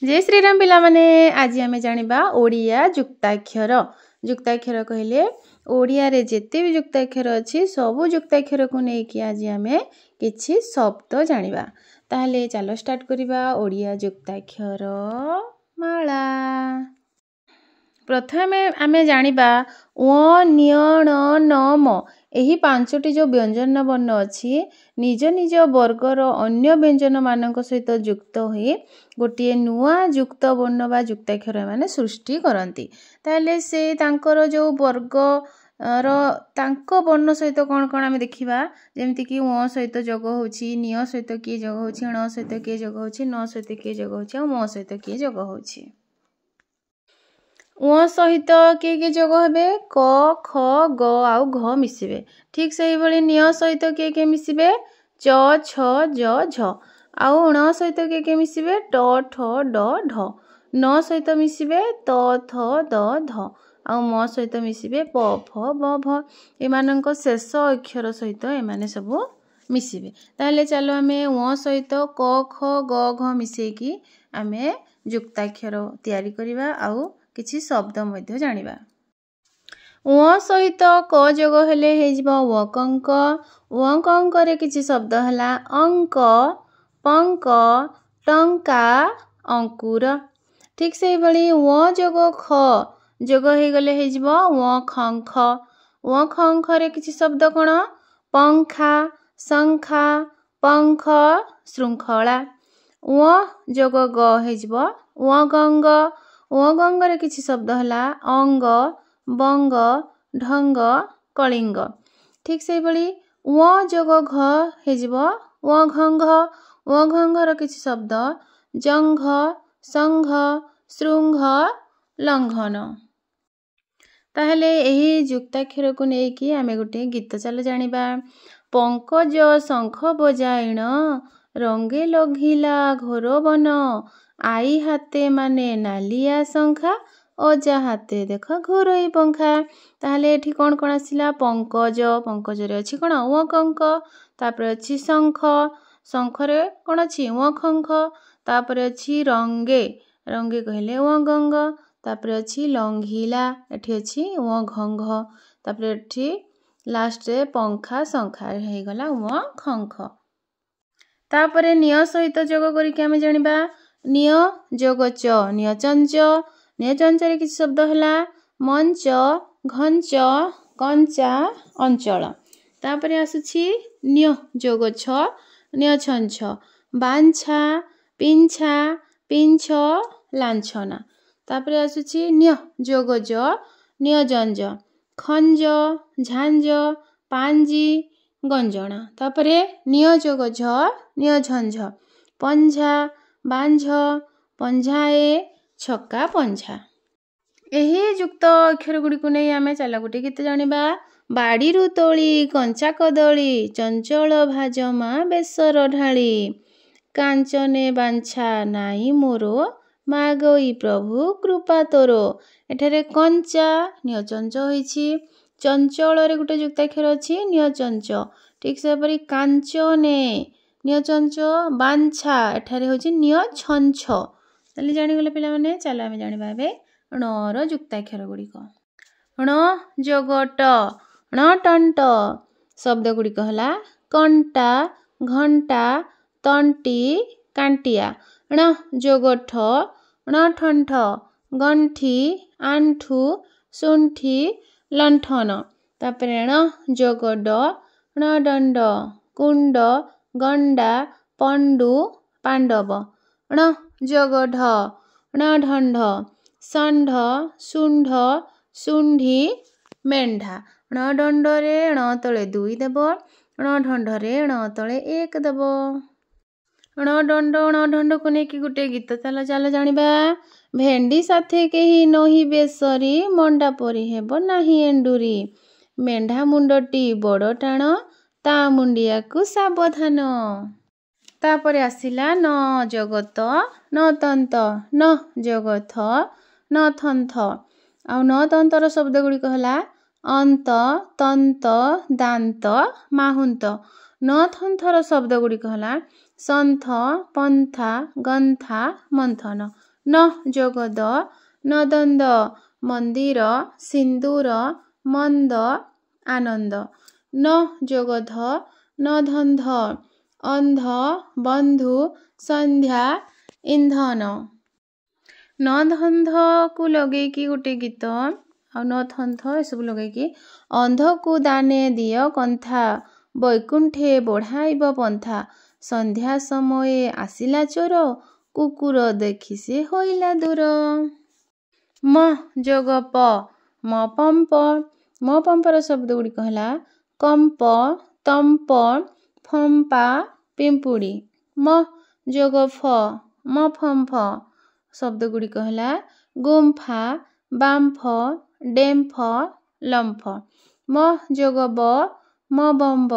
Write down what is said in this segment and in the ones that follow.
जय श्रीराम पिला माने आज आमे जानिबा ओडिया जुक्ताक्षर। जुक्ताक्षर कहले ओडिया रे जेते भी जुक्ताक्षर अछि सब जुक्ताक्षर को नै कि आज आमे किछि शब्द जानिबा। ताहले चलो स्टार्ट करिबा ओडिया जुक्ताक्षर माला। प्रथमे आमे जानिबा ओ न्य ण न म एही पांचटी जो व्यंजन वर्ण अछि निज निज वर्गर अन्य व्यंजन मानक सहित युक्त होई गोटे नुआ युक्त वर्ण बा जुक्ताक्षर माने सृष्टि करंती। ताले से तांकर जो वर्ग र तांको वर्ण सहित कोन कोन आमे देखिबा जेमति कि ओ सहित जोग होछि निय सहित की जोग होछि ण सहित की जोग होछि न सहित की जोग होछि म सहित की जोग होछि। ओ सहित के जोग हेबे क ख ग आउ घ मिसिबे। ठीक सही भली निय सहित के मिसिबे च छ ज झ आउ ण सहित के मिसिबे ट ठ ड ढ न सहित मिसिबे त थ द ध आउ म सहित मिसिबे प फ ब भ एमानंक शेष अक्षर सहित एमाने सब मिसिबे। ताले चलो आमे ओ सहित क ख ग घ मिसेई की आमे जुक्ताक्षर तयारी करिबा आउ किछि शब्द मध्य जानिबा। ओ सहित क जोग हेले हे जिवो वकंक वकंक रे किछि शब्द हला अंक पंक टंका अंकुर। ठीक से भली ओ जोग ख जोग हे गले हे जिवो ओ खंख ओ खंख रे किछि शब्द कोन पंखा संखा पंख श्रृंखला। ओ जोग ग हे जिवो ओ गंग ओ गंग रे किछि शब्द हला अंग बंग ढंग कलिंग। ठीक से भली ओ जोग घ हे जिवो ओ घंघ रे किछि शब्द जंघ संघ श्रृंघ लंघन। ताहले एही जुक्ताक्षर को नै कि आमे गोटे गीत चलो जानिबा। पंकज शंख बजाइण रंगे लघिला घोर बन आई हाते माने नालिया शंखा अजा हाते देख घोरई पंखा। ताहले एठी कोन कोन आसिला पंकज पंकज रे अछि कोन ओ कंक तापर अछि शंख शंख रे कोन अछि ओ खंख तापर अछि रंगे रंगे कहले ओ गंग तापर अछि लंघिला एठी अछि ओ घंघ तापर एठी लास्ट रे पंखा शंखा हे गला ओ खंख। तापर निय सहित जोग करी के आमे जानिबा निय जोग च निय चंच रे किछि शब्द हला मंच घंच कंचा अंचल। तापर आसुछि निय जोग छ निय छंछ बांछा पिंछा पिंछ लांछना। तापर आसुछि निय जोग ज निय जंज खंज झांज पांजी गंजणा। तापर निय जोग झ निय झंझ पंझा बांझ पंझाए छक्का पंझा। एही युक्त अक्षर गुडी को नै आमे चला गुटे गीत जानिबा। बाड़ीरु तोली कंचा कदली चंचल भाजमा बेसर ढाली कांचने बांछा नाई मोरो मागई प्रभु कृपा तोरो। एठारे कंचा निय चंच होईछि चंचल रे गुटे जुक्ताक्षर अछि निय चंच। ठीक से परी कांचने निय चंच बांछा एठारे होछि निय छंछ। ताले जानि गले पिला माने चलो आमे जानिबा बे ण र जुक्ताक्षर गुडी को। ण जोग ट ण टंट शब्द गुडी को हला कंटा घंटा तंटी कांटिया। ण जोग ठ ण ठंठ गंठी आंठू सुंठी लंठन। तापर ण जोग ड ण दंड कुंड गंडा पंडू पांडव। ण जोग ढ ण ढंढ षंढ सुंढ सुंढी मेंढा। ण दंड रे ण तळे 2 देबो ण ढंढ रे ण तळे 1 देबो। ण दंड को नै कि गुटे गीत चलो चलो जानिबा। भेंडी साथे केही नही बेसरी मंडा परी हेबो नाही एंडुरी मेंढा मुंडटी बड़ टाण ता मुंडिया को सावधान। तापरे आसिला न जगत न तंत न जगथ न थंथ आउ न तंतर शब्द गुडी कहला अंत तंत दांत माहुंत। न थंथर शब्द गुडी कहला संथ पंथा गंथा मंथन। न जोग द नदन्द मन्दिर सिन्दूर मन्द आनन्द न जोग ध नधन्ध अंध बंधु संध्या इंधन नधन्ध को लगेकी गोटे गीत आ नथन्थ एसबू लगेकी अंध को दाने दिय कंथा बैकुंठे बढ़ाइब पंथा संध्या समय आसिला चोर कुकुर देखि से होइला दूर म जोग प म पंपर शब्द गुड़िक है कंप तंप फंपा पिंपुड़ी म जोग फ म फंफ शब्द गुड़िक है गुंफा बांफ डेम्फ लंफ म जोग ब म बम्ब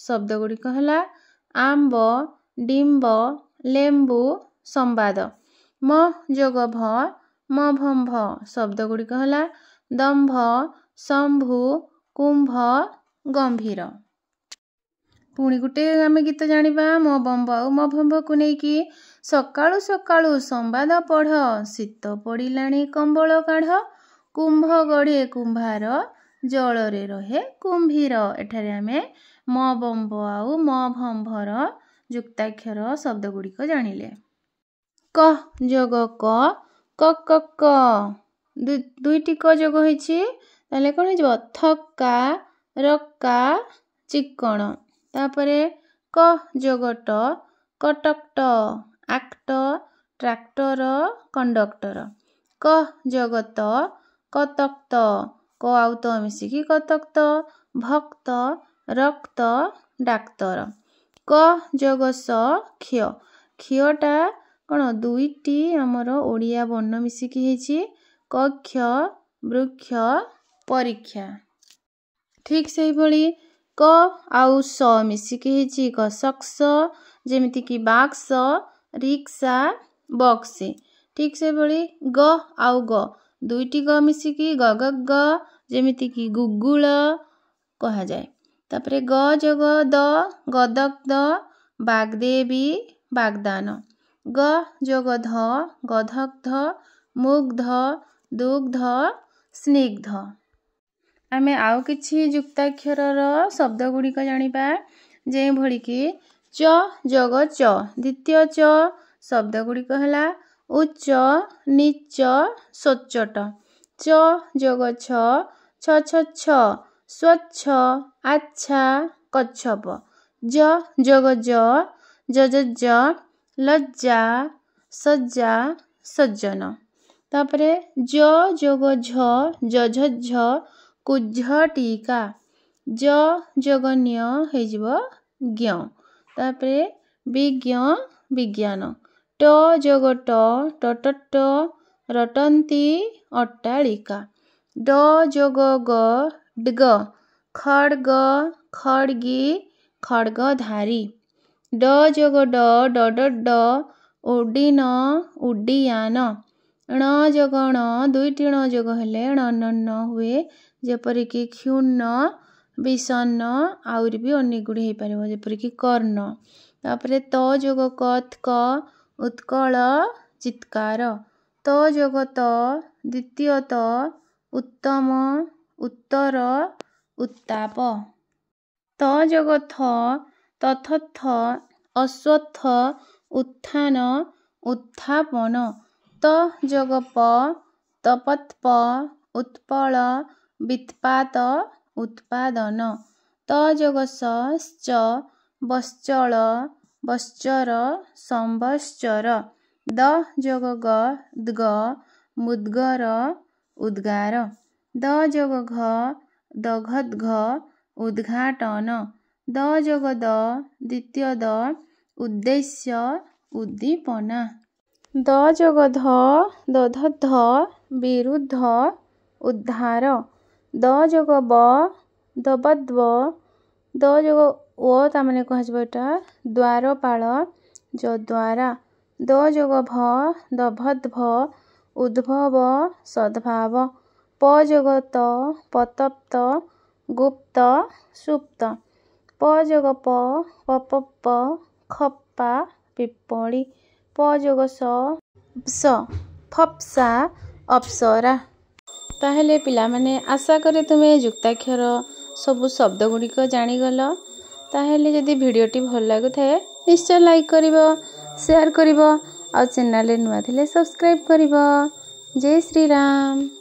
शब्द गुड़िक है आंब डिम्ब लेंबू संवाद म जोग भ म भंभ शब्द गुड़िक है दंभ शंभु कुंभ गंभीर पुणी गुटे आम गीत जानिबा मो बम्ब आ मो भंभ को नेकी सकाळु सकाळु संवाद पढ़ शीत पड़िलाणी कंबल काढ़ कुंभ गढ़े कुंभार जलरे रहे कुंभीर एठारे आमे म बम्ब आउ म भंभर युक्ताक्षर शब्द गुड़िक जानिले क जोग क दुईटी क जोग होइछि ताले कोन हो थक्का रक्का चिक्कण तापरे क जोग ट कटक्ट आक्ट ट्रैक्टर कंडक्टर क जोग त कतक्त क आउ त मिसिकी कतक्त भक्त रक्त डाक्तर क जोग स क्ष क्षटा कौन दुईटी आमर ओडिया वर्ण मिसिकी हेछि कक्ष वृक्ष परीक्षा ठीक से भली क आउ स मिसिकी हेछि कसक्स जेमिति कि बाक्स रिक्सा बक्स ठीक से भली ग आउ ग दुईटी ग मिसिकी ग जेमिति कि गुगुल कहा जाए तापरे ग जोग द गदग्ध बागदेवी बागदान ग जोग ध गधग्ध मुग्ध दुग्ध स्निग्ध आमे आउ किछि युक्ताक्षर शब्द गुड़िक जानिबा जे भली कि च जोग च द्वितीय च शब्द गुड़िक है उच्च नीच सोच्चट च जोग छ छ स्वच्छ अच्छा कच्छप ज जोग ज लज्जा सज्जा सज्जन तापरे ज जोग झ कुझ टीका ज जोगन्य हेजिबो ज्ञ तापरे विज्ञ विज्ञान ट जोग टट रटंती अट्टालिका ड जोग ग डग खड्ग खड्गी खड्गधारी ड जोग ड उड्डीन उड्डीयान ण जोग दुईटी ण जोग हेले ण हुए जेपरिकी क्षुण्ण विषण्ण आउरी भी अनेक गुड़ी हो पार जेपरिकी कर्ण तापरे त जोग क उत्कल चित्कार त जोग त द्वितीय त उत्तम उत्तर उत्ताप त जोग थ तथथ अश्वत्थ उत्थान उत्थापन त जोग प तपत्प उत्पल वित्पात उत्पादन त जोग स बश्चल बश्चर संवश्चर द जोग ग मुद्गर उद्गार द जोग घ दघद्घ उद्घाटन द जोग द द्वितीय द उद्देश्य उद्दीपना द जोग ध दधद्ध विरुद्ध उद्धार द जोग ब दबद्व द जोग ओ तामने कहजबो एटा द्वारपाल जद्वारा द जोग भ दभद्भ उद्भव सद्भाव प जोग त पतप्त गुप्त सुप्त प जोग प पपप्प खप्पा पिप्पड़ी प जोग स ଫପ୍ସା ଅପ୍ସରା। ତାହେଲେ ପିଲାମାନେ ଆଶା କରେ ତୁମେ ଯୁକ୍ତାକ୍ଷର ସବୁ ଶବ୍ଦ ଗୁଡ଼ିକ ଜାଣିଗଲ। ତାହେଲେ ଯଦି ଭିଡ଼ିଓଟି ଭଲ ଲାଗୁଥାଏ ନିଶ୍ଚୟ ଲାଇକ୍ କରିବ, ସେୟାର କରିବ ଆଉ ଚ୍ୟାନେଲରେ ନୂଆ ଥିଲେ ସବସ୍କ୍ରାଇବ୍ କରିବ। ଜୟ ଶ୍ରୀରାମ।